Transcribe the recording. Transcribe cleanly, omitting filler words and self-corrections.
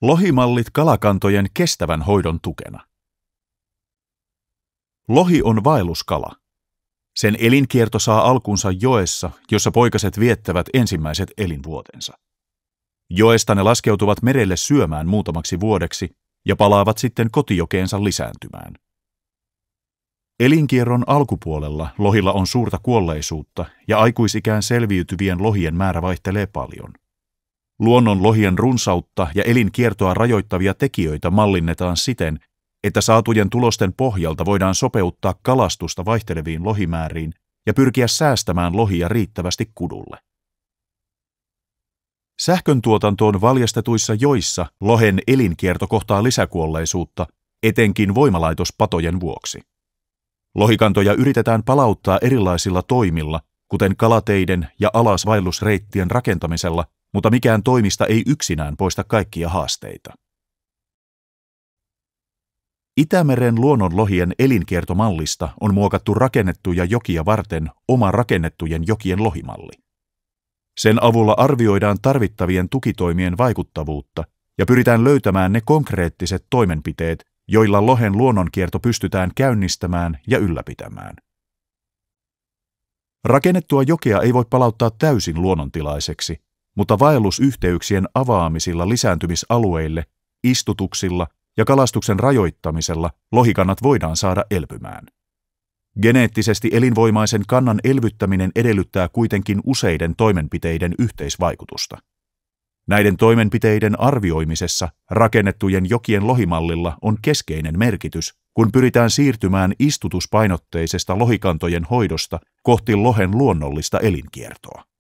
Lohimallit kalakantojen kestävän hoidon tukena. Lohi on vaelluskala. Sen elinkierto saa alkunsa joessa, jossa poikaset viettävät ensimmäiset elinvuotensa. Joesta ne laskeutuvat merelle syömään muutamaksi vuodeksi ja palaavat sitten kotijokeensa lisääntymään. Elinkierron alkupuolella lohilla on suurta kuolleisuutta ja aikuisikään selviytyvien lohien määrä vaihtelee paljon. Luonnon lohien runsautta ja elinkiertoa rajoittavia tekijöitä mallinnetaan siten, että saatujen tulosten pohjalta voidaan sopeuttaa kalastusta vaihteleviin lohimääriin ja pyrkiä säästämään lohia riittävästi kudulle. Sähköntuotantoon valjastetuissa joissa lohen elinkierto kohtaa lisäkuolleisuutta, etenkin voimalaitospatojen vuoksi. Lohikantoja yritetään palauttaa erilaisilla toimilla, kuten kalateiden ja alasvaellusreittien rakentamisella, mutta mikään toimista ei yksinään poista kaikkia haasteita. Itämeren luonnonlohien elinkiertomallista on muokattu rakennettuja jokia varten oma rakennettujen jokien lohimalli. Sen avulla arvioidaan tarvittavien tukitoimien vaikuttavuutta ja pyritään löytämään ne konkreettiset toimenpiteet, joilla lohen luonnonkierto pystytään käynnistämään ja ylläpitämään. Rakennettua jokea ei voi palauttaa täysin luonnontilaiseksi, mutta vaellusyhteyksien avaamisilla lisääntymisalueille, istutuksilla ja kalastuksen rajoittamisella lohikannat voidaan saada elpymään. Geneettisesti elinvoimaisen kannan elvyttäminen edellyttää kuitenkin useiden toimenpiteiden yhteisvaikutusta. Näiden toimenpiteiden arvioimisessa rakennettujen jokien lohimallilla on keskeinen merkitys, kun pyritään siirtymään istutuspainotteisesta lohikantojen hoidosta kohti lohen luonnollista elinkiertoa.